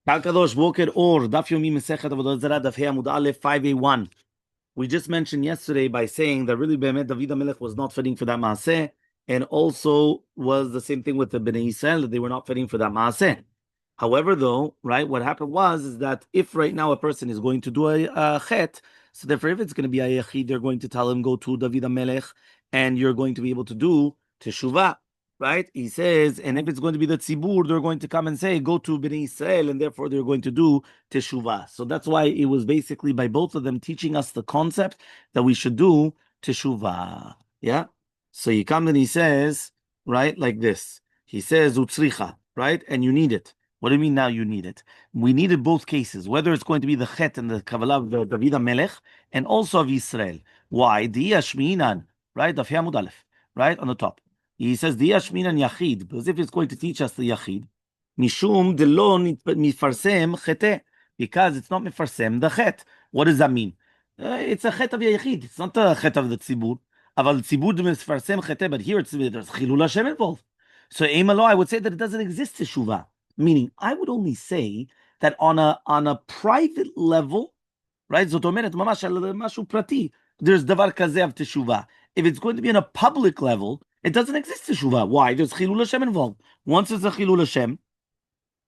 Kadosh Boker Or Daf Yomi Masechet Avodah Zarah Daf Amud Aleph 5A1. We just mentioned yesterday by saying that really Be'emet David HaMelech was not fitting for that Maaseh, and also was the same thing with the Bnei Israel, that they were not fitting for that Maaseh. However, though, right, what happened was is that if right now a person is going to do a chet, so therefore if it's going to be a yachid, they're going to tell him go to David HaMelech, and you're going to be able to do teshuvah. Right? He says, and if it's going to be the tzibur, they're going to come and say, go to Bnei Israel, and therefore they're going to do teshuvah. So that's why it was basically by both of them teaching us the concept that we should do teshuvah. Yeah? So he comes and he says, right, like this. He says, utzricha, right? And you need it. What do you mean now you need it? We needed both cases, whether it's going to be the chet and the kavala of the David HaMelech, and also of Israel. Why? The Yashminan, right? Daf Amud Aleph, right? On the top. He says the Yashminan Yachid, because if it's going to teach us the Yachid, Mishum de lo mifarsem chete, because it's not mifarsem the chet. What does that mean? It's a chet of Yachid. It's not a chet of the tzibur. Aval tzibur mifarsem chete, but here there's chilul Hashem involved. So Elmaleh, I would say that it doesn't exist teshuvah. Meaning, I would only say that on a private level, right? Zot omeret mamash al mashu prati. There's davar kazeh of teshuvah. If it's going to be on a public level, it doesn't exist teshuvah. Why? There's chilul Hashem involved. Once it's a chilul Hashem,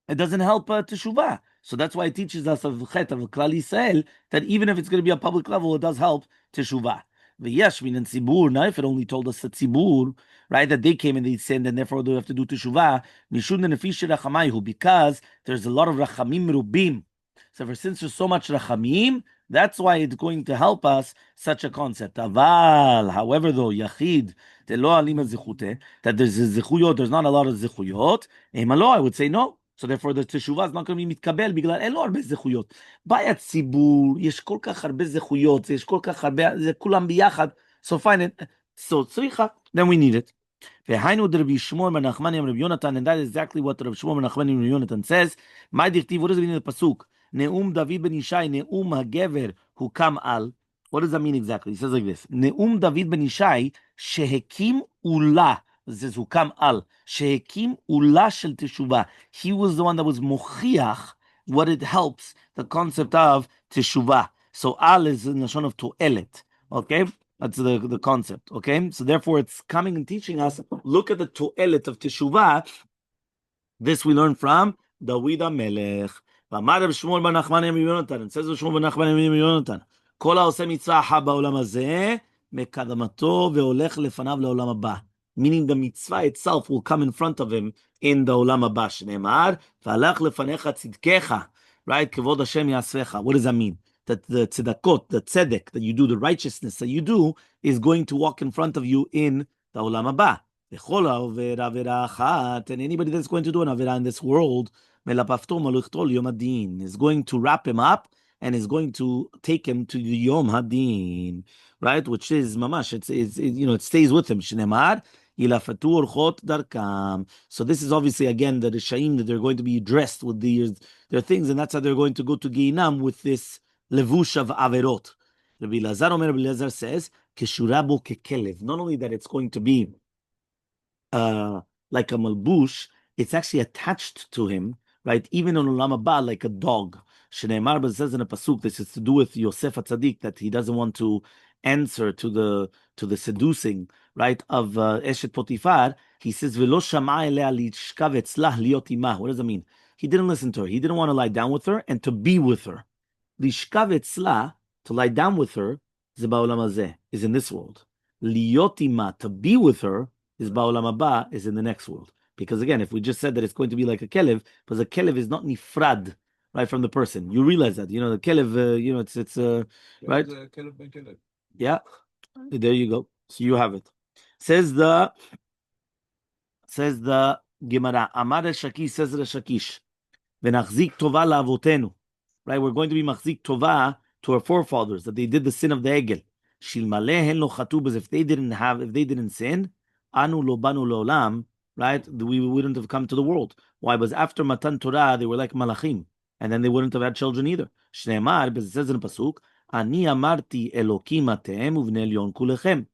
it doesn't help teshuvah. So that's why it teaches us of chet of Klal Yisrael that even if it's going to be a public level, it does help teshuvah. V'yashmin and tzibur. Now, if it only told us that tzibur, right, that they came and they sinned, and therefore they have to do teshuvah, mishun nefish rachamayhu, because there's a lot of rachamim rubim. So, since there's so much rachamim, that's why it's going to help us such a concept. Aval, however, though yachid telo alima zichute, that there's a zichuyot, there's not a lot of zichuyot. Elmaleh, I would say no. So therefore the teshuvah is not going to be מתקבל בגלל אין לו הרבה זכויות. בעיית ציבור, יש כל כך הרבה זכויות, יש כל כך הרבה, זה כולם ביחד. So fine, so צריכה, then we need it. והיינו דרבי שמואל בן נחמני עם רבי יונתן, and that is exactly what רבי שמואל בן נחמני עם רבי יונתן says. מה דכתיב, what does it mean in the pasuk? נאום דוד בן ישי, נאום הגבר הוקם על. What does that mean exactly? He says like this. נאום דוד בן ישי, שהקים עולה. This hukam al shehekim ula shel teshuvah. He was the one that was mochiach what it helps the concept of teshuvah. So al is in the shon of to'elet. Okay, that's the concept. Okay, so therefore it's coming and teaching us. Look at the to'elet of teshuvah. This we learn from David HaMelech. V'amar Reb Shmuel bar Nachmani Reb Yonatan. It says Reb Shmuel bar Nachmani Reb Yonatan. Kol ha'oseh mitzvah ba'olam hazeh mekadamato ve'olech lefanav le'olam haba. Meaning the mitzvah itself will come in front of him in the olam haba. Shneimar, v'alach lefanecha tzidkecha, right? Kevod Hashem yasvecha. What does that mean? That the tzedakot, the tzedek that you do, the righteousness that you do, is going to walk in front of you in the olam haba. And anybody that's going to do an avera in this world, is going to wrap him up and is going to take him to the Yom Hadin, right? Which is mamash. It stays with him. Shneimar. So this is obviously again the Rishaim that they're going to be dressed with their things, and that's how they're going to go to Geinam with this levush of averot. Rabbi Elazar says, "Keshurabo kekelev." Not only that, it's going to be like a malbush, it's actually attached to him, right? Even on Olam Haba, like a dog. Shneimar says in a pasuk, this is to do with Yosef HaTzadik, that he doesn't want to answer to the seducing, right, of Eshet Potifar. He says, "V'lo shama elea lishkav etzlah liot imah." What does that mean? He didn't listen to her. He didn't want to lie down with her and to be with her. Lishkav etzlah, to lie down with her, is ba'olam hazeh, is in this world. Liot imah, to be with her, is ba'olam haba, is in the next world. Because again, if we just said that it's going to be like a kelev, because a kelev is not nifrad, right, from the person. You realize that, the kelev, it's right? Kelev by kelev. Yeah, there you go. So you have it. Says the Gemara. Amar el Shakish, says the Shakish. V'nachzik tova la'avotenu. Right, we're going to be machzik tova to our forefathers that they did the sin of the egel. Shilmaleh hen lo chatubas. If they didn't sin, anu lo banu leolam. Right, we wouldn't have come to the world. Why? Because after Matan Torah, they were like malachim, and then they wouldn't have had children either. Shneimar, because it says in the pasuk, Ani amarti Elokim atem uvnei elyon kulechem.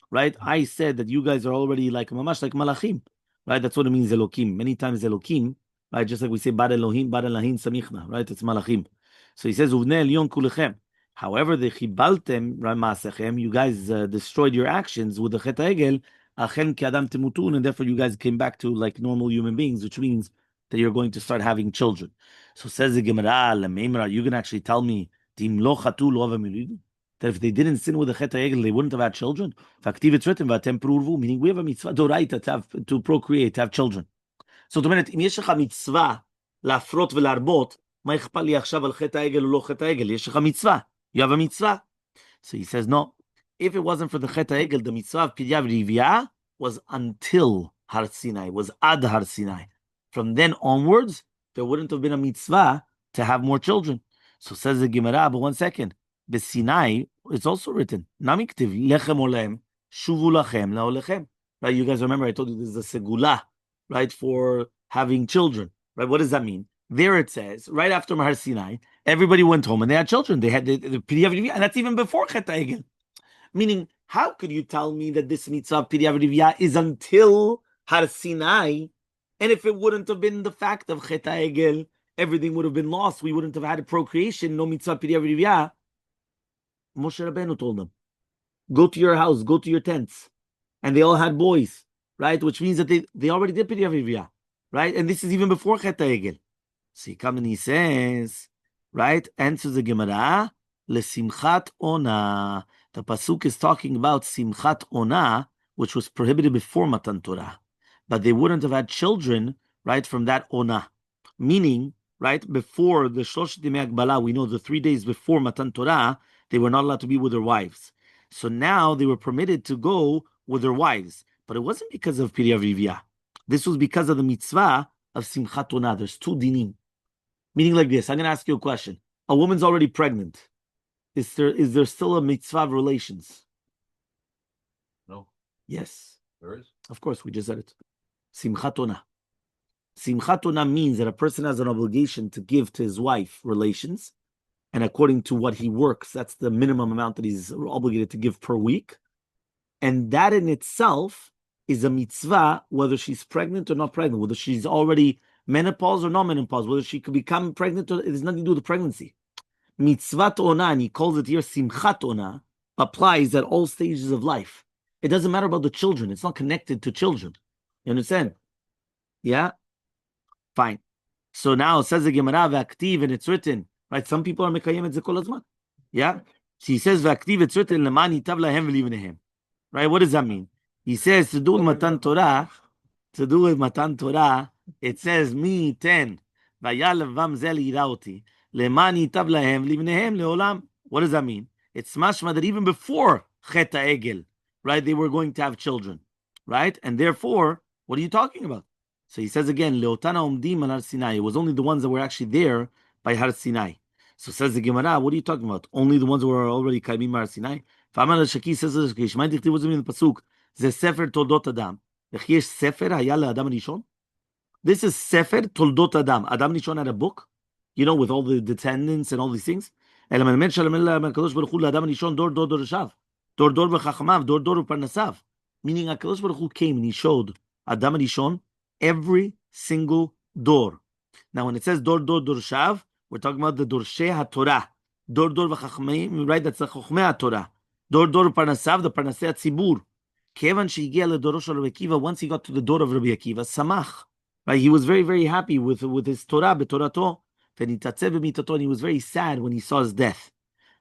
Right? I said that you guys are already like mamash, like malachim. Right? That's what it means, Elokim. Many times Elokim right? Just like we say, Bar Elohim, Bar Elohim Samichna, right? It's Malachim. So he says, Uvnei Elyon Kulechem. However, the Chibaltem, right, Masechem, you guys destroyed your actions with the Chet HaEgel, Achen Ki Adam Timutun, and therefore you guys came back to like normal human beings, which means that you're going to start having children. So says the Gemara, you can actually tell me, Tim Lo Chatu Lo Avamiludu? That if they didn't sin with the Chet HaEgel, they wouldn't have had children. It's written, meaning we have a mitzvah doraita to procreate, to have children. זאת אומרת, אם יש לך מצווה להפרות ולהרבות, מה אכפת לי עכשיו על חטא העגל או לא חטא העגל? יש לך מצווה. You have a mitzvah. So he says, no. If it wasn't for the חטא העגל, the mitzvah of פריה ורבייה was until Har Sinai, was ad Har Sinai. From then onwards, there wouldn't have been a mitzvah to have more children. So says the Gemara, but 1 second. The Sinai, it's also written, Namiktiv, lechem olem, shuvu lachem laolechem. Right, you guys remember I told you this is a segula, right, for having children, right? What does that mean? There it says, right after Har Sinai, everybody went home and they had children. They had the Piriyav Rivya, and that's even before Chet HaEgel. Meaning, how could you tell me that this mitzvah of Piriyav Rivya is until Har Sinai? And if it wouldn't have been the fact of Chet HaEgel, everything would have been lost. We wouldn't have had a procreation, no mitzvah Piriyav Rivya. Moshe Rabbeinu told them, go to your house, go to your tents. And they all had boys, right? Which means that they already did Piriyav Rivya, right? And this is even before Chet HaEgel. So he comes and he says, right? Answers the Gemara, Lesimchat Ona. The Pasuk is talking about Simchat Ona, which was prohibited before Matan Torah. But they wouldn't have had children, right, from that Ona. Meaning, right, before the Shlosh Yemei Hagbala, we know the 3 days before Matan Torah, they were not allowed to be with their wives. So now they were permitted to go with their wives. But it wasn't because of Piriyav Rivya. This was because of the mitzvah of Simchat Ona. There's 2 dinim. Meaning like this, I'm going to ask you a question. A woman's already pregnant. Is there still a mitzvah of relations? No. Yes. There is? Of course, we just said it. Simchat Ona. Simchat Ona means that a person has an obligation to give to his wife relations. And according to what he works, that's the minimum amount that he's obligated to give per week. And that in itself is a mitzvah, whether she's pregnant or not pregnant, whether she's already menopause or not menopause, whether she could become pregnant or it has nothing to do with the pregnancy. Mitzvat Ona, and he calls it here Simchat Ona, applies at all stages of life. It doesn't matter about the children. It's not connected to children. You understand? Yeah? Fine. So now it says the Gemara, V'aktiv, and it's written, right? Some people are mekayem et ze kol hazman. Yeah? So he says, V'aktiv, it's written, Leman yitav lahem v'livnehem. Right? What does that mean? He says, to do with Matan Torah, it says, Mi ten, v'yal levam zel yirauti, leman yitav lahem livnehem leolam. What does that mean? It's mashma that even before Chet HaEgel, right, they were going to have children, right? And therefore, what are you talking about? So he says again, leotana omdim al Har Sinai. It was only the ones that were actually there by Har Sinai. So says the Gemara, what are you talking about? Only the ones who were already kaimim Har Sinai? Fa'amar al-Shaki says the Shaki, Shmai dichtiv was in the pasuk. Ze sefer toldot Adam. V'chi yesh sefer haya le'Adam Rishon. This is sefer toldot Adam. Adam Rishon had a book, you know, with all the descendants and all these things. אלא מלמד שלום הקדוש ברוך הוא לאדם הראשון דור דור דורשיו. דור דור וחכמיו, דור דור ופרנסיו. Meaning הקדוש ברוך הוא came and he showed Adam Rishon every single door. Now when it says dor dor dorshav, we're talking about the dorshei HaTorah. Dor dor v'chachmeim, right? That's the chochmei HaTorah. Dor dor parnasav, the parnasei HaTzibur. Kevan shehigia ledoro shel Rabbi Akiva, once he got to the door of Rabbi Akiva, samach. Right? He was very, very happy with his Torah, b'torato. V'nitatzev b'mitato, and he was very sad when he saw his death.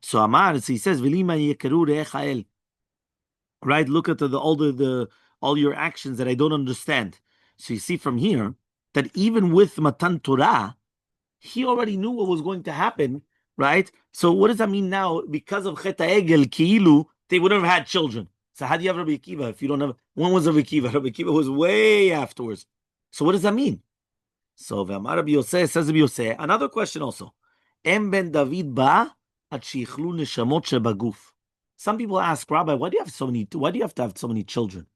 So Amar, so he says, v'lima yekeru Hechal. Right? Look at all your actions that I don't understand. So you see from here that even with Matan Torah, he already knew what was going to happen, right? So what does that mean now? Because of Chet HaEgel, Ki'ilu, they would have had children. So how do you have Rabbi Akiva if you don't have... When was Rabbi Akiva? Rabbi Akiva was way afterwards. So what does that mean? So V'amar Rabbi Yosef, says Rabbi Yosef, another question also. Em ben David ba ad shichlu neshamot shebaguf. Some people ask, Rabbi, why do you have to have so many children?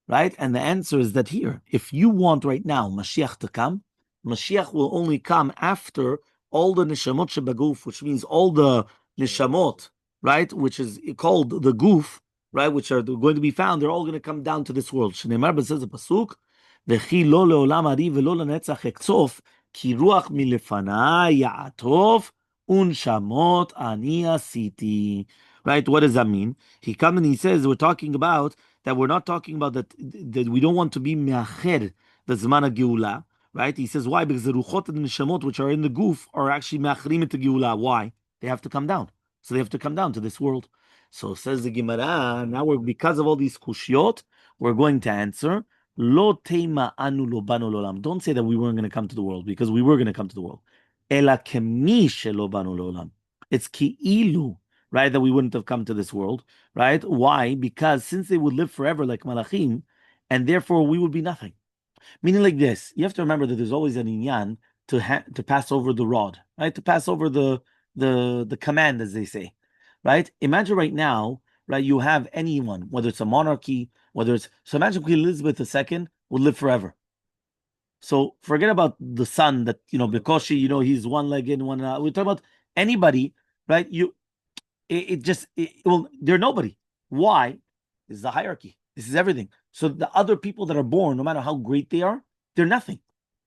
Right? And the answer is that here, if you want right now Mashiach to come, Mashiach will only come after all the neshamot shebaguf, which means all the neshamot, right, which is called the guf, right, which are going to be found, they're all going to come down to this world. Shneimar says the pasuk, "V'chi lo leolam ari v'lo lanetzach ekzof Ki ruach milefanai ya'atov unshamot ani asiti. Right? What does that mean? He comes and he says we're talking about that we're not talking about that we don't want to be me'acher the zman geula. Right? He says why? Because the ruchot and the neshamot which are in the goof are actually me'achrim at the geula. Why? They have to come down. So they have to come down to this world. So says the Gemara. Now we're because of all these kushiot, we're going to answer. Lo teima anu lo banu lolam. Don't say that we weren't going to come to the world because we were going to come to the world. Ela kemi shelo banu lolam. It's ki'ilu, right? That we wouldn't have come to this world, right? Why? Because since they would live forever like malachim, and therefore we would be nothing. Meaning like this, you have to remember that there's always an inyan to pass over the rod, right? To pass over the command, as they say, right? Imagine right now, right? You have anyone, whether it's a monarchy, whether it's so. Imagine Queen Elizabeth II would live forever. So forget about the son that because he's one leg in, one out. We're talking about anybody, right? They're nobody. Why? This is the hierarchy. This is everything. So the other people that are born, no matter how great they are, they're nothing,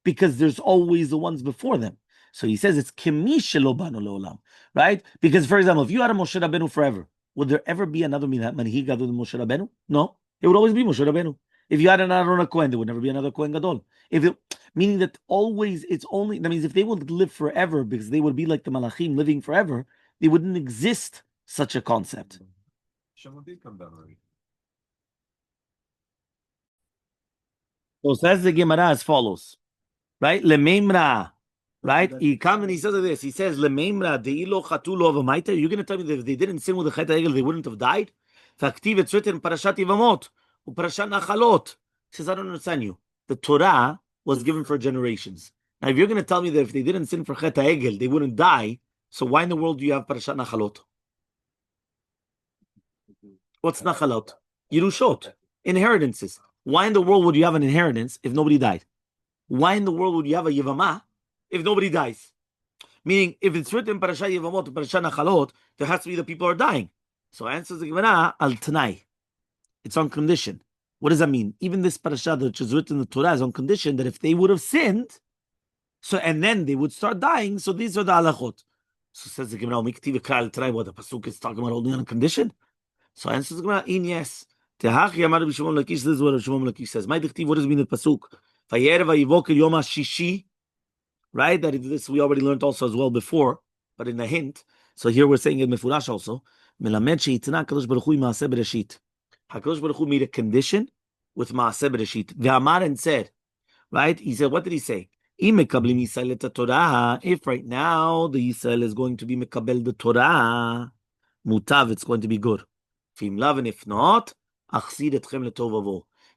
because there's always the ones before them. So he says it's kemi shelo banu leolam, right? Because for example, if you had a Moshe Rabbeinu forever, would there ever be another manhig other than Moshe Rabbeinu? No, it would always be Moshe Rabbeinu. If you had an Aaron Cohen, there would never be another Cohen Gadol. Meaning that always it's only, that means if they would live forever, because they would be like the Malachim living forever, they wouldn't exist such a concept. Shalom did come down already. So says the Gemara as follows, right? Lememra, right? He comes and he says this. He says, Lememra deilo chatulo avamaita. You're going to tell me that if they didn't sin with the Chet HaEgel, they wouldn't have died? Faktiv, it's written in Parashat Yevamot, Uparashat Nachalot. He says, I don't understand you. The Torah was given for generations. Now, if you're going to tell me that if they didn't sin for Chet HaEgel, they wouldn't die, so why in the world do you have Parashat Nachalot? What's Nachalot? Yerushot, inheritances. Why in the world would you have an inheritance if nobody died? Why in the world would you have a Yevamah if nobody dies? Meaning, if it's written Parashat Yevamot, Parashat Nachalot, there has to be the people are dying. So answers the Gemara, al Tanai. It's on condition. What does that mean? Even this parasha which is written in the Torah is on condition that if they would have sinned, and then they would start dying, so these are the halachot. So says the Gemara, what the pasuk is talking about only on a condition? So answers the Gemara, in yes. This is what Shimon Lakish says. What does it mean the pasuk? Right? That this we already learned also as well before, but in a hint. So here we're saying it mefurash also. HaKadosh Baruch Hu made a condition with Maaseh Bereshit. Ve'amar and said, right? He said, what did he say? If right now the Yisrael is going to be mekabel the Torah, mutav, it's going to be good. And if not,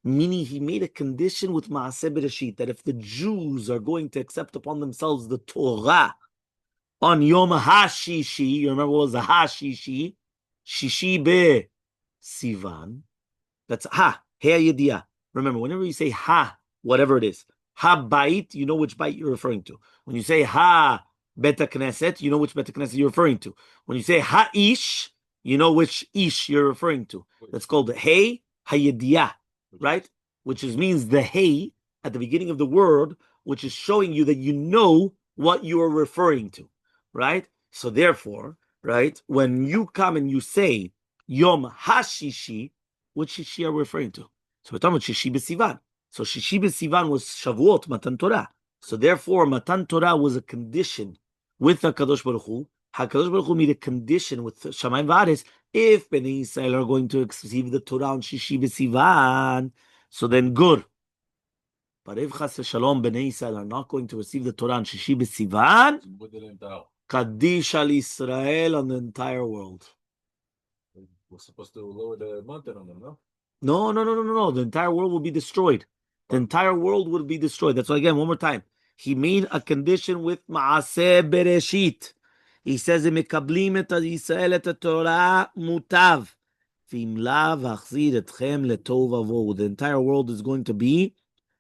meaning he made a condition with Maaseh Bereshit that if the Jews are going to accept upon themselves the Torah on Yom HaShishi, you remember what was the HaShishi? Shishi be Sivan. That's ha, he yediyah. Remember, whenever you say ha, whatever it is, ha bait, you know which bait you're referring to. When you say ha beta knesset, you know which beta knesset you're referring to. When you say ha ish, you know which ish you're referring to. That's called hey hayediyah, right? Which means the hey at the beginning of the word, which is showing you that you know what you are referring to, right? So therefore, right, when you come and you say Yom HaShishi, which Shishi are we referring to? So we're talking about Shishi B'Sivan. So Shishi B'Sivan was Shavuot, Matan Torah. So therefore, Matan Torah was a condition with HaKadosh Baruch Hu. HaKadosh Baruch Hu made a condition with Shamayim V'Aretz. If Bnei Yisrael are going to receive the Torah on Shishi B'Sivan, so then good. But if Chas Shalom Bnei Yisrael are not going to receive the Torah on Shishi B'Sivan, Kaddish al Yisrael on the entire world. We're supposed to lower the mountain on them, no? No. The entire world will be destroyed. The entire world will be destroyed. That's why, again, one more time. He made a condition with Maaseh Bereshit. He says, Mekablim et Yisrael et Torah mutav. V'im lav achzir etchem letov avo. The entire world is going to be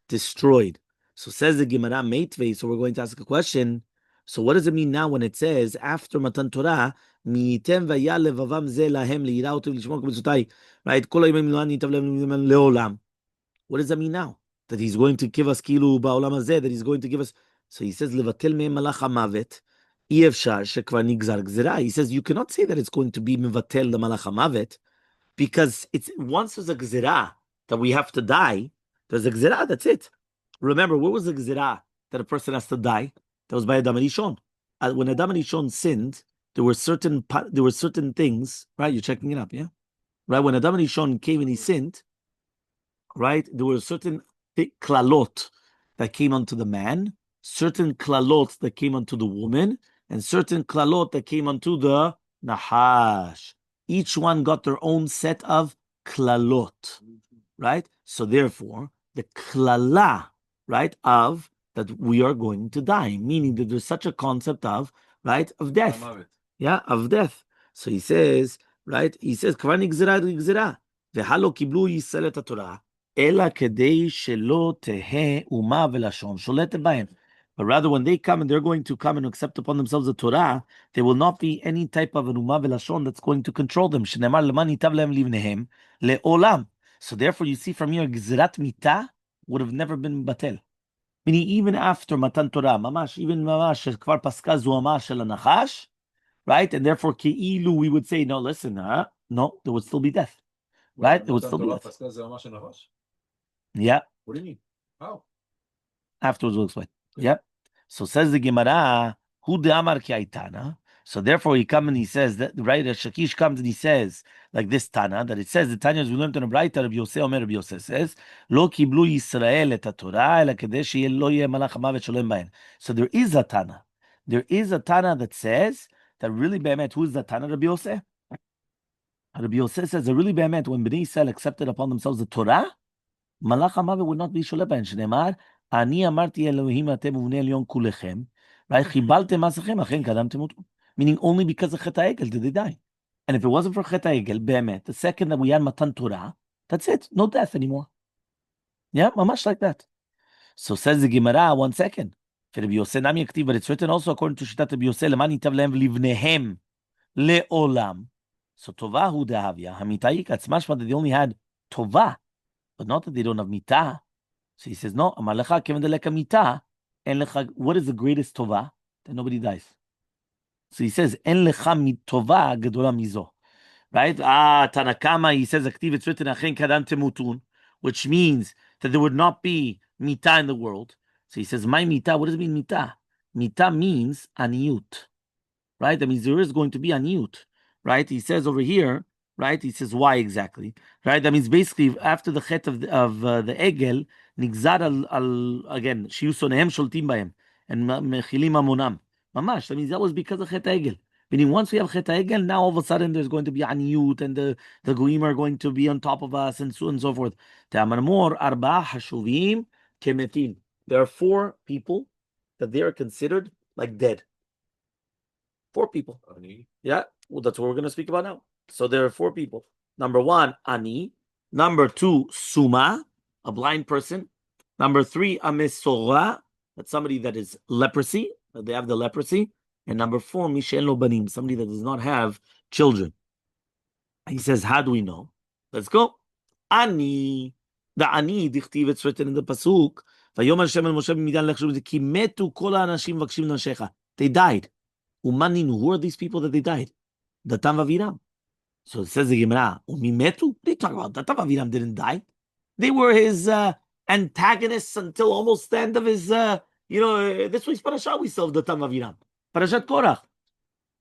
destroyed. So says the Gemara Meitvei. So we're going to ask a question. So what does it mean now when it says, after Matan Torah, right? What does that mean now? That he's going to give us kilu ba'olam hazeh, that he's going to give us So he says, Levatel me malach hamavet, אי-אפשר שכבר נגזר גזירה. He says, you cannot say that it's going to be mevatel the malach hamavet, because it's once there's a gzira that we have to die, there's a gzira, that's it. Remember, what was the gzira that a person has to die? That was by Adam Rishon. When Adam Rishon sinned, there were certain things, right? You're checking it up, yeah? Right? When Adam Rishon came and he sinned, right? There were certain klalot that came onto the man, certain klalot that came onto the woman, and certain klalot that came onto the nahash. Each one got their own set of klalot, right? So therefore, the klala, right, of that we are going to die, meaning that there's such a concept of, right, of death. Yeah, of death. So he says, right, he says, כבר נגזרה גזירה, והלא קיבלו ישראל את התורה, אלא כדי שלא תהא אומה ולשון שולטת בהם. But rather, when they come and they're going to come and accept upon themselves the Torah, there will not be any type of an umah velashon that's going to control them. שנאמר למען ייטב להם לבניהם לעולם. So therefore, you see from here, gzerat mita would have never been batel. Meaning, even after Matan Torah, mamash, even mamash, kvar paska zuama shel anachash, right? And therefore, keilu, we would say, no, listen, no, there would still be death, right? There would still be death. Yeah. What do you mean? How? Afterwards, we'll explain. Yep. So says the Gemara, Hu de Amar ki Aitana. So therefore, he comes and he says that, right? Shakish comes and he says, like this Tana, that it says the Tanya we learned in a Braita. Rabbi Yosef Omer, Rabbi Yosef says, Lo kiblu Yisrael et Torah, ela kedei sheyeh lo yeh malach hamavet sholem bahen. So there is a Tana. There is a Tana that says that really be'emet. Who is the Tana? Rabbi Yosef. Rabbi Yosef says that really be'emet when Bnei Yisrael accepted upon themselves the Torah, malach hamavet would not be sholem bahen. Shneimar. אני אמרתי אלוהים אתם ובני עליון כולכם, חיבלתם מעשיכם, אכן קדם תמותו. Meaning only because of Chet HaEgel did they die. And if it wasn't for Chet HaEgel, באמת, the second that we had Matan Torah, that's it, no death anymore. Yeah, mamash like that. So says the Gemara, 1 second. But it's written also according to Shitat Rabbi Yosef, למען ייטב להם ולבניהם לעולם. So Tova hu dehavya, hamitai katzmash, that they only had Tova, but not that they don't have mitah. So he says, no, what is the greatest tova? That nobody dies. So he says, en lecha mitova gedola mizo. Right? Tanakama, he says, active, it's written, achen kadam temutun, which means that there would not be mita in the world. So he says, my mita, what does it mean mita? Mita means aniyut. Right? That means there is going to be aniyut. Right? He says over here, right? He says, why exactly? Right? That means basically after the chet of the egel, nigzar again, shiusonehem sholtim bahem, and mechilim amonam. Mamash, that means that was because of chet egel. Meaning once we have chet egel, now all of a sudden there's going to be aniyut, and the goyim are going to be on top of us, and so on and so forth. There are 4 people that they are considered like dead. 4 people. Yeah, well, that's what we're going to speak about now. So there are 4 people. Number 1, ani. Number 2, suma, a blind person. Number 3, amesora, that's somebody that is leprosy, they have the leprosy. And number 4, mishel lo banim, somebody that does not have children. He says, how do we know? Let's go. Ani, the ani, dichtiv, it's written in the pasuk. Vayom Hashem el Moshe b'midan lech ki metu kol ha'anashim vakshim nashecha. They died. Umaninu, who are these people that they died? Datam v'aviram. So it says the Gemara, Umimetu? They talk about Datam Aviram didn't die. They were his antagonists until almost the end of his, this week's parasha we saw Datam Aviram. Parashat Korach.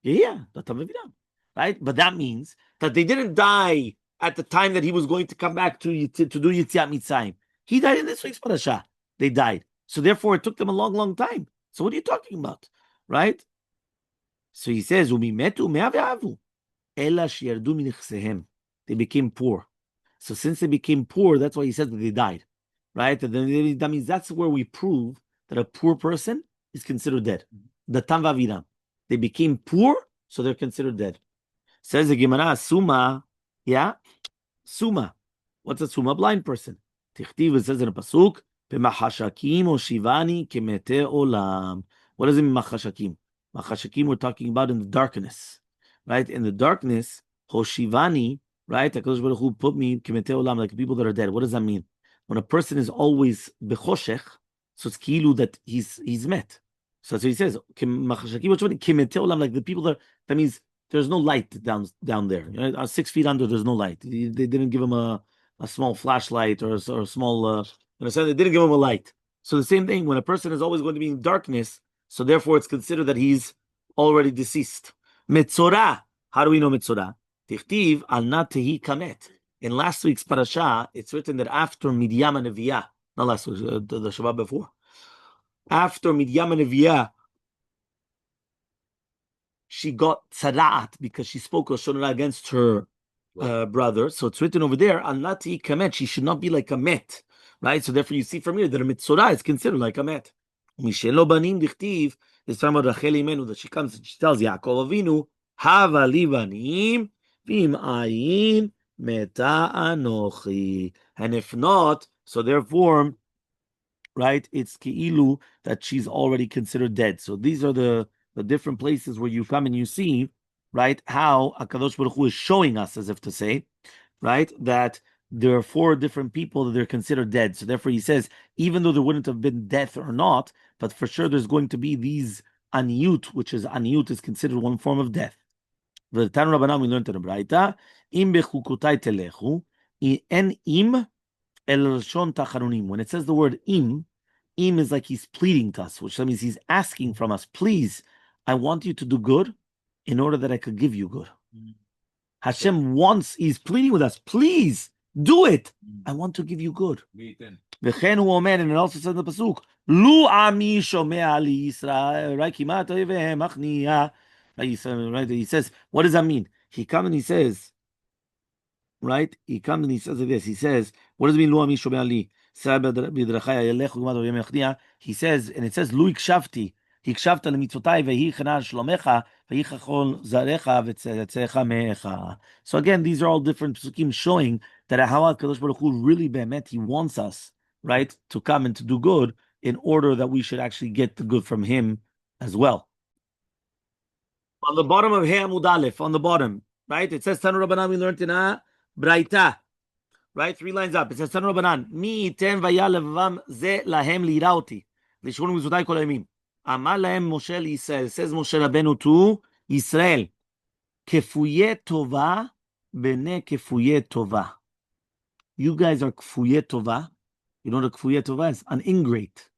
Yeah, Datam Aviram. Right? But that means that they didn't die at the time that he was going to come back to do Yetziat Mitzrayim. He died in this week's parasha. They died. So therefore it took them a long, long time. So what are you talking about? Right? So he says, Umimetu me'ave'avu. They became poor. So since they became poor, that's why he says that they died. Right? And then that means that's where we prove that a poor person is considered dead. The Tamvaviram. They became poor, so they're considered dead. Says the Gemara, Suma, yeah? Suma. What's a Suma? Blind person. Tichtiv, it says in a pasuk, Pemachashakim o Shivani kemete olam. What does it mean, Machashakim? Machashakim we're talking about in the darkness. Right? In the darkness, Hoshivani, right? HaKadosh Baruch Hu put me, Kimete Olam, like people that are dead. What does that mean? When a person is always Bechoshech, So it's kilu that he's met. So that's what he says. Like the people that means there's no light down there. 6 feet under, there's no light. They didn't give him a small flashlight or a small. They didn't give him a light. So the same thing when a person is always going to be in darkness. So therefore, it's considered that he's already deceased. Metzora. How do we know metzora? Tichtiv al na tehi kamet. In last week's parasha, it's written that after Midyam and Neviah, not last week, the Shabbat before, after Midyam and Neviah, she got tzara'at because she spoke Lashon Hara against her brother. So it's written over there, al na tehi kamet. She should not be like a met, right? So therefore, you see from here that a mitzorah is considered like a met. Mishelo banim dichtiv is talking about Rachel Imenu, that she comes and she tells Yaakov Avinu, Hava li banim v'im ayin meta anochi. And if not, so therefore, right, it's ki'ilu that she's already considered dead. So these are the different places where you come and you see, right, how HaKadosh Baruch Hu is showing us, as if to say, right, that there are 4 different people that they're considered dead. So therefore he says, even though there wouldn't have been death or not, but for sure there's going to be these aniyut, which is aniyut is considered one form of death. The Tanu Rabbanan, we learned in the Braita, im bechukotai telechu, en im el rishon tacharunim. When it says the word im is like he's pleading to us, which means he's asking from us, please, I want you to do good in order that I could give you good. Hashem wants, he's pleading with us, please do it. I want to give you good. V'chen hu omer, and it also says in the pasuk, Lu ami shomea li Yisrael, right? Kimat oiveh machniya. Right? He says, what does that mean? He comes and he says, right? He comes and he says this. He says, what does it mean? Lu ami shomea li? He says, and it says, Lu ikshafti. הקשבת למצוותיי והיא חנה שלומך והיא ככל זרעך וצאצאיך מעך. So again, these are all different psukim showing that how HaKadosh Baruch Hu really be'emet, he wants us, right, to come and to do good in order that we should actually get the good from him as well. On the bottom of Hei Amud Aleph, on the bottom, right, it says Tanu Rabbanan, we learned in a Braita, right, 3 lines up. It says Tanu Rabbanan, Mi iten vaya levavam ze lahem li'ira oti לשמור מצוותיי כל הימים. אמר להם משה לישראל, says Moshe Rabbeinu to Israel, כפויי טובה בני כפויי טובה. You guys are כפויי טובה. You know what a כפויי טובה is? An ingrate,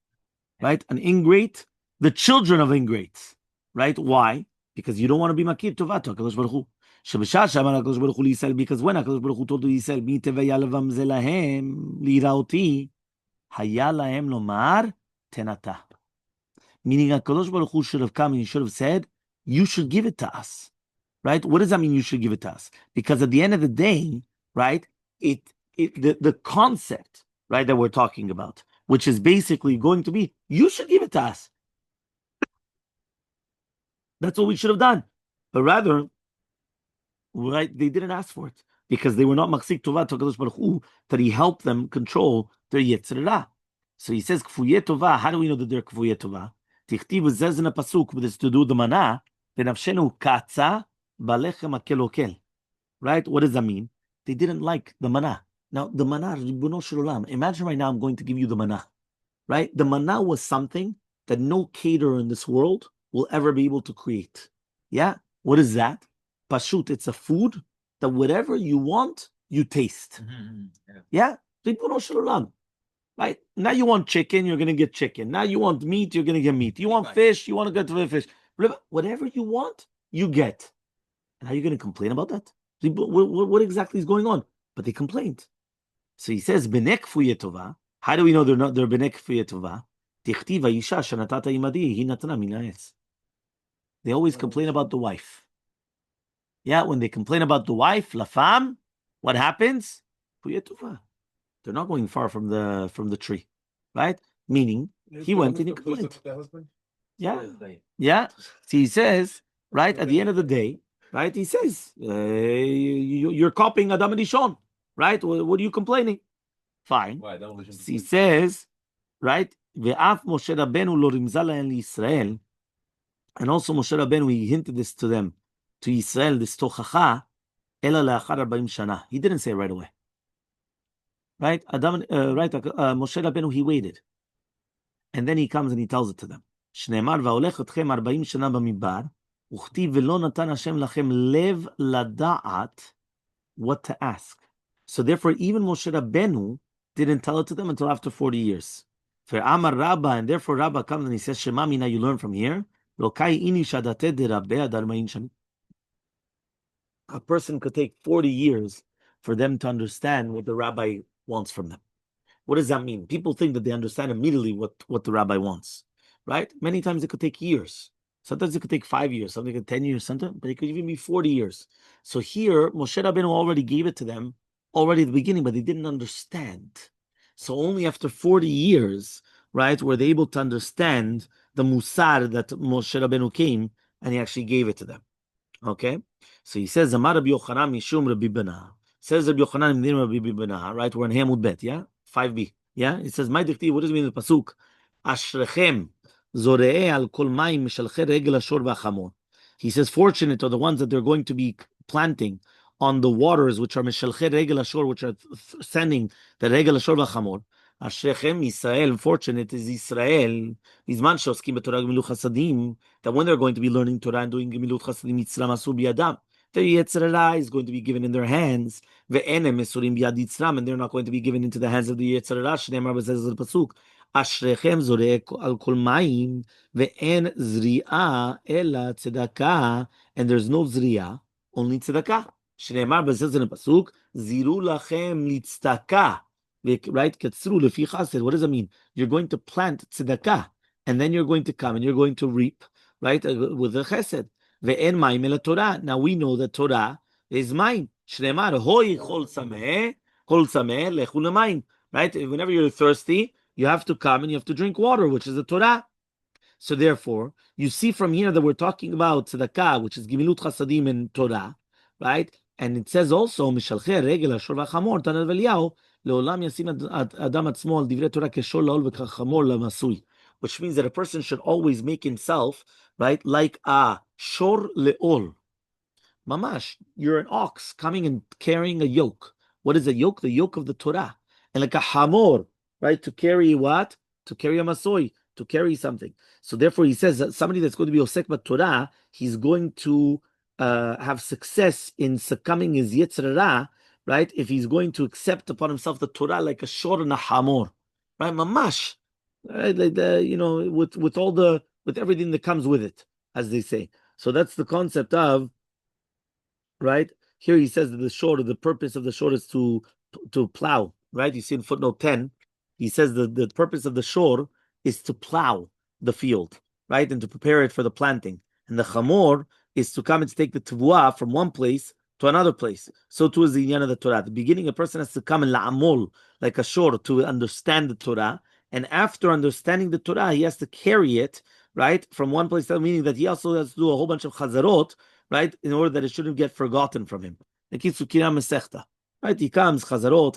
right? An ingrate, the children of ingrates, right? Why? Because you don't want to be makir טובה to HaKadosh Baruch Hu. שבשעה שאמר HaKadosh Baruch Hu לישראל, because when HaKadosh Baruch Hu told to ישראל, מי תביה לבם זה להם, ליראה אותי, היה להם לומר, תנתה. Meaning HaKadosh Baruch Hu should have come and he should have said, you should give it to us, right? What does that mean, you should give it to us? Because at the end of the day, right, the concept, right, that we're talking about, which is basically going to be, you should give it to us. That's what we should have done. But rather, right, they didn't ask for it because they were not machzik tova to HaKadosh Baruch Hu, that he helped them control their yetzer hara. So he says, kfuyeh tova. How do we know that they're kfuyeh tova? Tichtiv says in a pasuk, but it's to do the mana, v'nafshenu katza balechem akel. Right? What does that mean? They didn't like the mana. Now, the mana, ribono shel olam. Imagine right now I'm going to give you the mana. Right? The mana was something that no caterer in this world will ever be able to create. Yeah? What is that? Pashut, it's a food that whatever you want, you taste. Yeah? Ribono shel olam. Right? Now you want chicken, you're going to get chicken. Now you want meat, you're going to get meat. You want fish, you want to get the fish. Whatever you want, you get. And are you going to complain about that? What exactly is going on? But they complained. So he says, Benek kfuyeh tova. How do we know they're benek kfuyeh tova? Tichtiva isha shanatata imadi hi natana min ha'etz. They always complain about the wife. Yeah, when they complain about the wife, la femme, what happens? Kfuyeh tova. They're not going far from the tree, right? Meaning, he went and he complained. Yeah, yeah. So he says, right, at the end of the day, right, he says, you're copying Adam and Ishon, right? What are you complaining? Fine. So he says, right, ve'af Moshe Rabbeinu lo rimza lahem liYisrael, and also Moshe Rabbeinu, he hinted this to them, to Israel, this tochacha, ela le'achar 40 shana. He didn't say it right away. Right, Moshe Rabbeinu, he waited, And then he comes and he tells it to them. שנאמר, והולך אתכם 40 שנה במדבר, וכתיב ולא נתן השם לכם לב לדעת what to ask. So therefore, even Moshe Rabbeinu didn't tell it to them until after 40 years. For Amar Rabba, and therefore Rabba comes and he says, Shema mina, you learn from here. A person could take 40 years for them to understand what the rabbi wants from them. What does that mean? People think that they understand immediately what the rabbi wants, right? Many times it could take years. Sometimes it could take 5 years, something like 10 years, sometimes, but it could even be 40 years. So here, Moshe Rabbeinu already gave it to them already at the beginning, but they didn't understand. So only after 40 years, right, were they able to understand the musar that Moshe Rabbeinu came and he actually gave it to them. Okay? So he says, Amar Rabbi Yochanan Mishum Rabbi Bana. Says Rabbi Yochanan Mishum Rabbi Bana, right? We're in Hamud Bet, yeah? 5b. Yeah? It says, what does it mean in the Pasuk? Ashrechem Zorei al kol mayim mishalche regel ashor v'achamor. He says, fortunate are the ones that they're going to be planting on the waters, which are mishalche regel ashor, which are sending the regel ashor v'achamor. Ashrechem Israel, fortunate is Israel, Bizman shoskim b'Torah gemilut chasadim, that when they're going to be learning Torah and doing gemilut chasadim, yitzram asu biyadam, their Yetzer Hara is going to be given in their hands, ve'enem esurim biyad yitzram, and they're not going to be given into the hands of the Yetzer Hara. Shneimar says the pasuk, Ashrechem zoreh al kol mayim ve'en zri'ah ela tzedakah, and there's no zri'ah, only tzedakah. Shneimar says in the pasuk, ziru lachem litzedakah. Right? What does it mean? You're going to plant tzedakah, and then you're going to come and you're going to reap, right? With the chesed. Ve'en mayim el Torah. Now we know that Torah is mayim. Shneimar hoi chol sameh lechu lemayim. Right? Whenever you're thirsty, you have to come and you have to drink water, which is the Torah. So therefore, you see from here that we're talking about tzedakah, which is gimilut chasadim in Torah, right? And it says also, mishalchei regel ashor v'chamor tanel v'eliyahu leolam yasim adam atzmo al divrei Torah keshor laol v'kachamor lamasui, which means that a person should always make himself, right, like a shor leol. Mamash, you're an ox coming and carrying a yoke. What is a yoke? The yoke of the Torah. And like a hamor, right, to carry what? To carry a masoi, to carry something. So therefore he says that somebody that's going to be osek b'Torah, Torah, he's going to have success in succumbing his Yetzer Hara, right, if he's going to accept upon himself the Torah like a shor and a hamor, right, mamash, right, like with all the, with everything that comes with it, as they say. So that's the concept of, right, here he says that the purpose of the shor is to plow, right? You see in footnote 10, he says the purpose of the shor is to plow the field, right, and to prepare it for the planting. And the chamor is to come and take the tevuah from one place to another place. So too is the inyan of the Torah. At the beginning, a person has to come and la'amol, like a shor, to understand the Torah. And after understanding the Torah, he has to carry it, right, from one place to another, meaning that he also has to do a whole bunch of chazarot, right, in order that it shouldn't get forgotten from him. Like Masechta. Right, he comes chazarot.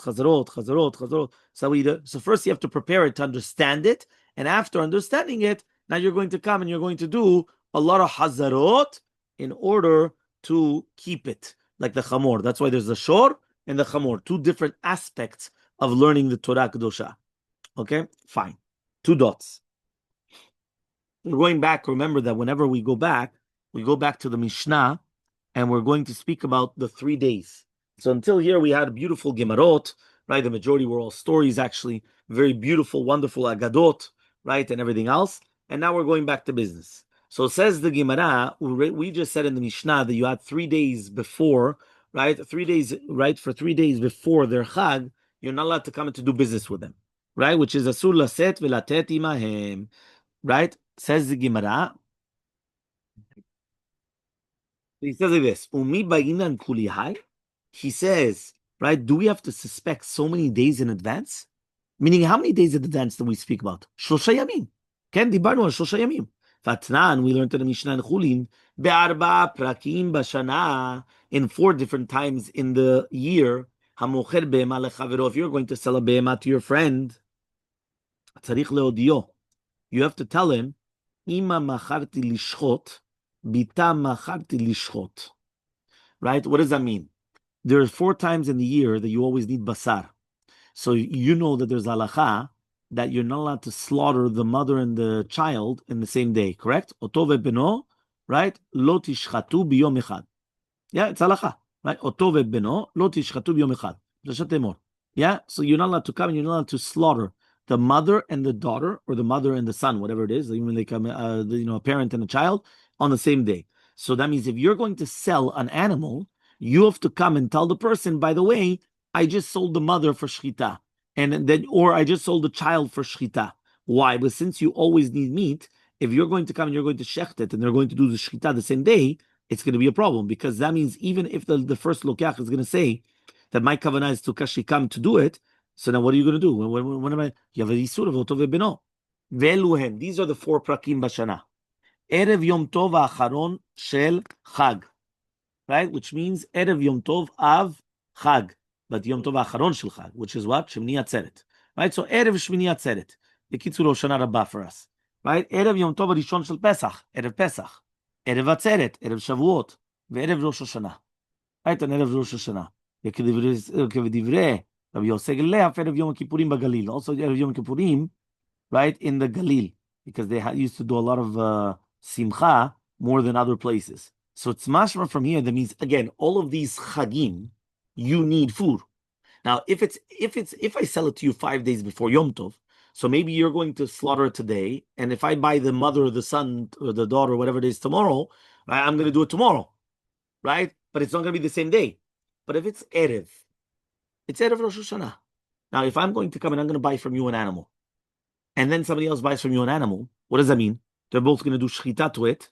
So first you have to prepare it to understand it, and after understanding it, now you're going to come and you're going to do a lot of hazarot in order to keep it, like the chamor. That's why there's the shor and the chamor, two different aspects of learning the Torah Kedosha. Okay, fine. 2 dots. We're going back. Remember that whenever we go back to the Mishnah, and we're going to speak about the 3 days. So until here, we had beautiful Gemarot, right? The majority were all stories, actually. Very beautiful, wonderful Agadot, right? And everything else. And now we're going back to business. So says the Gemara, we just said in the Mishnah that you had 3 days before, right? 3 days, right? For 3 days before their Chag, you're not allowed to come and to do business with them, right? Which is Asur Laset Velatet Imahem, right? Says the Gemara. He says like this, Umi Ba'inan Kulihai. He says, right, do we have to suspect so many days in advance? Meaning, how many days in advance do we speak about? Shlosha Yamim. Ken dibarnu al Shlosha Yamim. Vatnan, we learned in the Mishnah and Chulin, Be'arba prakim bashana, in 4 different times in the year, Hamocher be'ema lechavero, if you're going to sell a be'ema to your friend, tzarich leodio, you have to tell him, Ima macharti lishchot, bita macharti lishchot. Right? What does that mean? There are 4 times in the year that you always need basar. So you know that there's halacha that you're not allowed to slaughter the mother and the child in the same day, correct? Oto ve'beno, right? Lo tishchatu biyom echad. Yeah, it's halacha, right? Oto ve'beno, lo tishchatu biyom echad. Yeah, so you're not allowed to come and you're not allowed to slaughter the mother and the daughter, or the mother and the son, whatever it is, even when they come, a parent and a child on the same day. So that means if you're going to sell an animal, you have to come and tell the person, by the way, I just sold the mother for shchita, and then, or I just sold the child for shchita. Why? But since you always need meat, if you're going to come and you're going to shecht it, and they're going to do the shchita the same day, it's going to be a problem, because that means even if the first lokach is going to say that my kavanah is to kashi come to do it, so now what are you going to do? When am I? You have a yisur of otov beno. Ve'eluhen. These are the 4 prakim bashana. Erev Yom Tov Acharon Shel Chag, right? Which means Erev Yom Tov Av Chag, but Yom Tov Acharon Shel Chag, which is what? Shemini Atzeret, right? So Erev Shemini Atzeret. The Kitzur Hoshana Rabbah for us, right? Erev Yom Tov Rishon Shel Pesach, Erev Pesach, Erev Atzeret, Erev Shavuot, ve'Erev Rosh Hashanah, right? And Erev Rosh Hashanah. K'v'divrei Rabbi Yosef Leaf Erev Yom Kippurim Bagalil. Also Erev Yom Kippurim, right, in the Galil, because they used to do a lot of simcha more than other places. So it's mashma from here. That means, again, all of these chagim, you need food. Now, if I sell it to you 5 days before Yom Tov, so maybe you're going to slaughter it today, and if I buy the mother or the son or the daughter, whatever it is, tomorrow, right, I'm going to do it tomorrow, right? But it's not going to be the same day. But if it's Erev Rosh Hashanah. Now, if I'm going to come and I'm going to buy from you an animal, and then somebody else buys from you an animal, what does that mean? They're both going to do shchita to it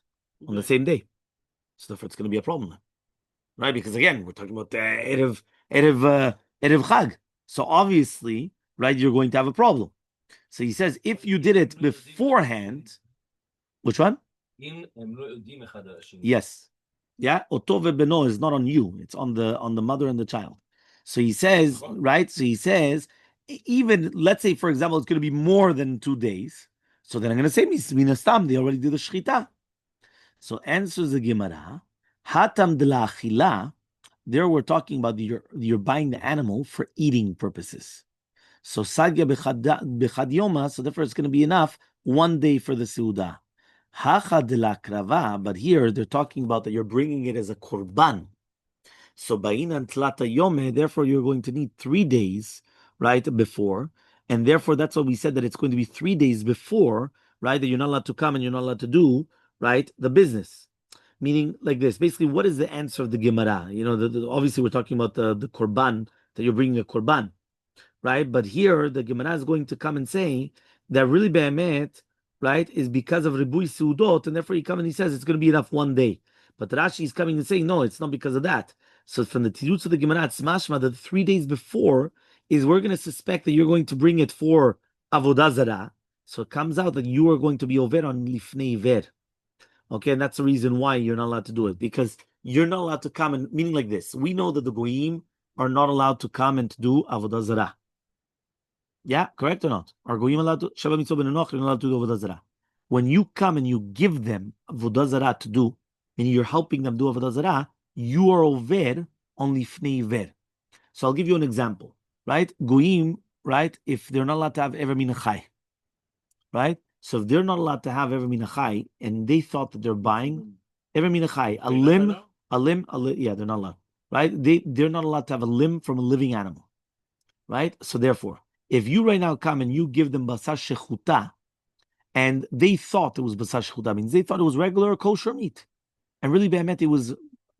on the same day. So therefore, it's going to be a problem, right? Because again, we're talking about Erev Chag. So obviously, right, you're going to have a problem. So he says, if you did it beforehand, which one? Yes. Yeah, Oto ve'beno is not on you. It's on the mother and the child. So he says, right? So he says, even let's say, for example, it's going to be more than 2 days. So then I'm going to say, minastam, they already did the shchita. So answers the Gemara, hatam de la achila. There we're talking about you're buying the animal for eating purposes. So sadya bechad yoma. So therefore, it's going to be enough 1 day for the seudah. Hacha de la krava, but here they're talking about that you're bringing it as a korban. So ba'inan tlata yome, therefore you're going to need 3 days, right, before, and therefore that's why we said that it's going to be 3 days before, right, that you're not allowed to come and you're not allowed to do, right, the business. Meaning like this, basically, what is the answer of the Gemara? You know, obviously we're talking about the korban, that you're bringing a korban, right? But here the Gemara is going to come and say that really be'emet, right, is because of Ribui Seudot, and therefore he comes and he says it's going to be enough 1 day. But Rashi is coming and saying, no, it's not because of that. So from the Tirutz of the Gemara, it's mashma that 3 days before is we're going to suspect that you're going to bring it for Avodah Zarah. So it comes out that you are going to be over on Lifnei Ver. Okay, and that's the reason why you're not allowed to do it, because you're not allowed to come and, meaning like this, we know that the Goyim are not allowed to come and to do Avodah Zarah. Yeah, correct or not? Are Goyim allowed to? Shabbat mitzvah benenoch, you're not allowed to do Avodah Zarah. When you come and you give them Avodah Zarah to do, and you're helping them do Avodah Zarah, you are over on Lifnei Ver. So I'll give you an example, right? Goyim, right, if they're not allowed to have Ever Min Chai, right? So if they're not allowed to have Ever Min Chai, and they thought that they're buying Ever Min Chai, a limb, yeah, they're not allowed, right? They're not allowed to have a limb from a living animal, right? So therefore, if you right now come and you give them basar shechuta, and they thought it was basar shechuta, means they thought it was regular kosher meat, and really, be'emet, it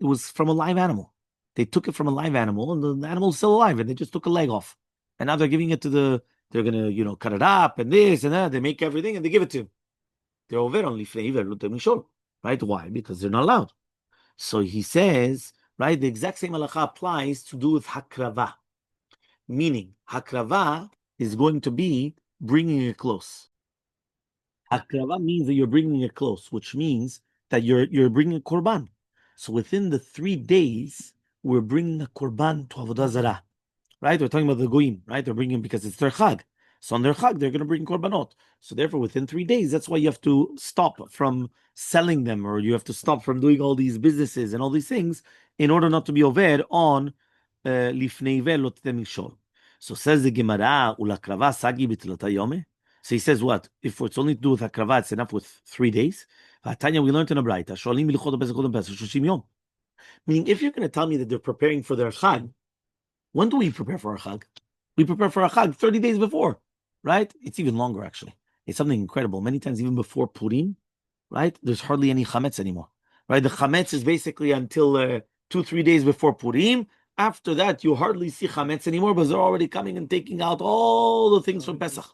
was from a live animal. They took it from a live animal, and the animal's still alive, and they just took a leg off, and now they're giving it to they're gonna cut it up and this and that. They make everything and they give it to him. They're over only flavor, right? Why? Because they're not allowed. So he says, right, the exact same halacha applies to do with hakrava. Meaning, hakrava is going to be bringing it close. Hakrava means that you're bringing it close, which means that you're bringing a korban. So within the 3 days, we're bringing a korban to Avodah Zarah, right? We're talking about the goyim, right? They're bringing because it's their chag. So on their chag, they're going to bring korbanot. So therefore, within 3 days, that's why you have to stop from selling them, or you have to stop from doing all these businesses and all these things in order not to be over on lifnei vel lo tite mishol. So says the Gemara, ulakrava sagi b'tilata yome. So he says what? If it's only to do with Hakrava, it's enough with 3 days. Tanya, we learned in a Braita. Meaning, if you're going to tell me that they're preparing for their Chag, when do we prepare for our Chag? We prepare for our Chag 30 days before, right? It's even longer, actually. It's something incredible. Many times, even before Purim, right? There's hardly any chametz anymore, right? The chametz is basically until 2-3 days before Purim. After that, you hardly see chametz anymore because they're already coming and taking out all the things from Pesach.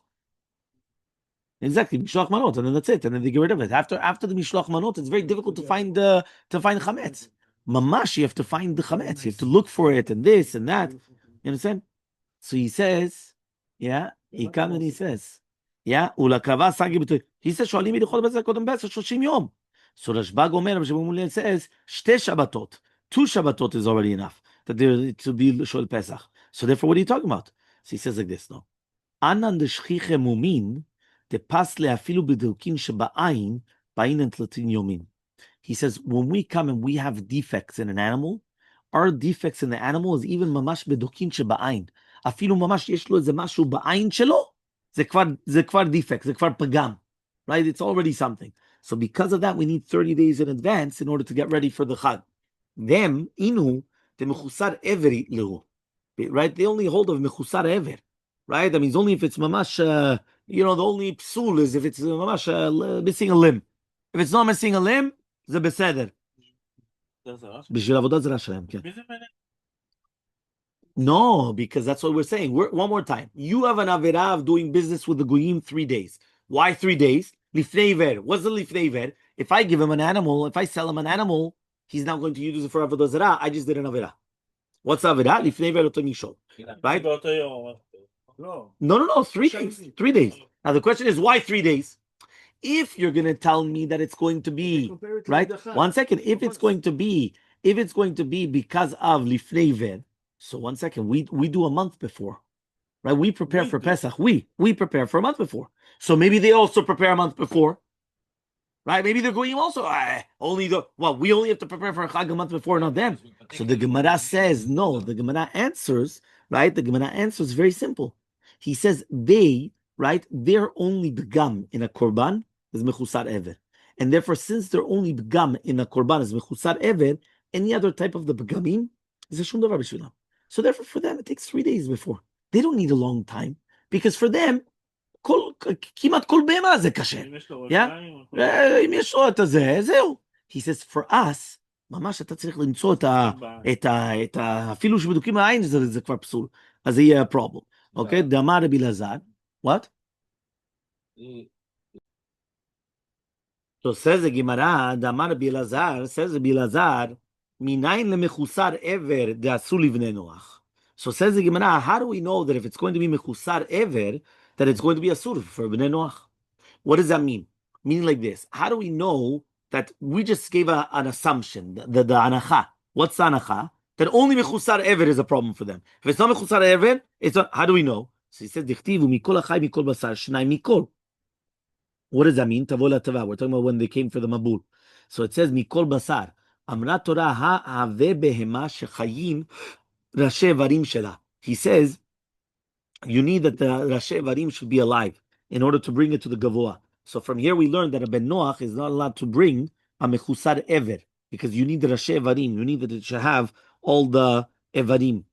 Exactly, mishloach manot, and then that's it, and then they get rid of it. After the mishloach manot, it's very difficult to find chametz. Mamash, you have to find the chametz. You have to look for it, and this and that. You understand? So he says, yeah, he comes and he says, yeah, he says, שואלים מלכות בזה קודם בעשר 30 יום. So Rashbag Omer, Rabbi says, שתי שבתות. 2 Shabbatot is already enough that there to be Shol Pesach. So therefore, what are you talking about? So he says like this, no. Anan deshchiche mumin, de pas leafilu b'dilkin sheba'ayin, ba'in tlatin yomin. He says, when we come and we have defects in an animal, our defects in the animal is even mamash bedokin sheba'ayin. Afilu mamash yesh lo eze mashu ba'ayin shelo, זה כבר defect, זה כבר פגם, right? It's already something. So because of that, we need 30 days in advance in order to get ready for the Chag. Them, inu, the mechusar everi lehu, right? They only hold of mechusar ever, right? That means only if it's mamash, the only psul is if it's mamash missing a limb. If it's not missing a limb, זה בסדר. בשביל עבודת זרה שלהם, כן. No, because that's what we're saying. One more time. You have an Avirah of doing business with the Goyim 3 days. Why 3 days? Lifnei ver. What's the lifnei ver? If I give him an animal, if I sell him an animal, he's not going to use it for Avodah Zarah. I just did an Avirah. What's Avirah? Lifnei ver oto mishol. Right? No. 3 days. 3 days. Now the question is, why 3 days? If you're going to tell me that it's going to be, right? 1 second. If it's going to be because of lifnei ver, so 1 second, we do a month before, right? We prepare for Pesach. We prepare for a month before. So maybe they also prepare a month before, right? Maybe they're going also we only have to prepare for a Chag a month before, not them. So the Gemara says no. The Gemara answers, right? The Gemara answers very simple. He says they're only begam in a korban is mechusar ever, and therefore since they're only begam in a korban is mechusar ever, any other type of the begamim is a shum davar b'shvilam. So therefore, for them, it takes 3 days before. They don't need a long time because for them, כמעט כל בהמה זה kasher. אם יש לו את הזה, זהו. He says, for us, ממש אתה צריך למצוא אפילו שבדוקים העין זה כבר פסול. אז זה יהיה a problem. אוקיי? דאמר רבי אלעזר. What? So says the Gemara, דאמר רבי אלעזר, says רבי אלעזר, Minayin lemechusar ever de'asu livnei Noach. So says the Gemara, how do we know that if it's going to be mechusar ever, that it's going to be asur for bnei Noach? What does that mean? Meaning like this. How do we know that we just gave an assumption, the anacha? What's the anacha? That only mechusar ever is a problem for them. If it's not mechusar ever, it's not. How do we know? So he says, dichtivu mikol achai mikol basar shnai mikol. What does that mean? Tavo la tava. We're talking about when they came for the mabul. So it says mikol basar. Amra Torah ha'ave behema shechayim rashe varim shela. He says you need that the rashe varim should be alive in order to bring it to the gavoa. So from here we learn that a ben Noach is not allowed to bring a mechusar ever because you need the rashe varim. You need that it should have all the evarim.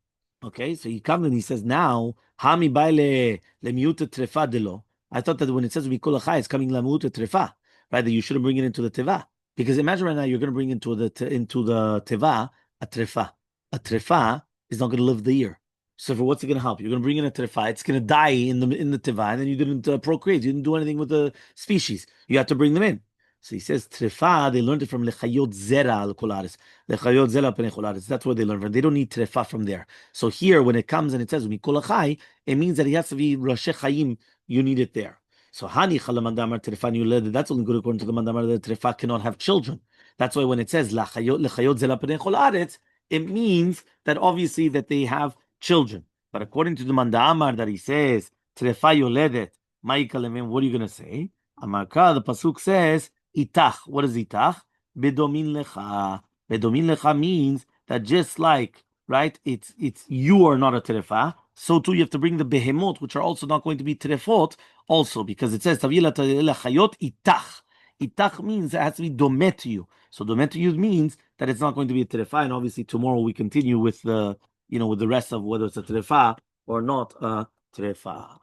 Okay, so he comes and he says now hami baile lemiut trefa delo. I thought that when it says mikol achai, it's coming lemiut trefa, right? That you shouldn't bring it into the teva. Because imagine right now you're going to bring into the teva a trefa. A trefa is not going to live the year. So for what's it going to help? You're going to bring in a trefa. It's going to die in the teva, and then you didn't procreate. You didn't do anything with the species. You have to bring them in. So he says trefa. They learned it from lechayot zera al kolaris. Lechayot zera pnei kolaris. That's where they learned from. They don't need trefa from there. So here, when it comes and it says mikol achai, it means that it has to be rashi chayim. You need it there. So hani chalamandamar trefa yuled. That's only good according to the mandamar that trefa cannot have children. That's why when it says lechayot zera pnei kolaris, it means that obviously that they have children. But according to the mandamar that he says trefa yoledet ma'ikalemim, what are you going to say? Amarka, the pasuk says itach. What is itach? Bedomin lecha. Bedomin lecha means that just like, right, it's you are not a terefa, so too you have to bring the behemot, which are also not going to be terefot, also, because it says tavila chayot itach. Itach means it has to be domeh to you. So domeh to you means that it's not going to be a terefa, and obviously tomorrow we continue with the with the rest of whether it's a terefa or not a terefa.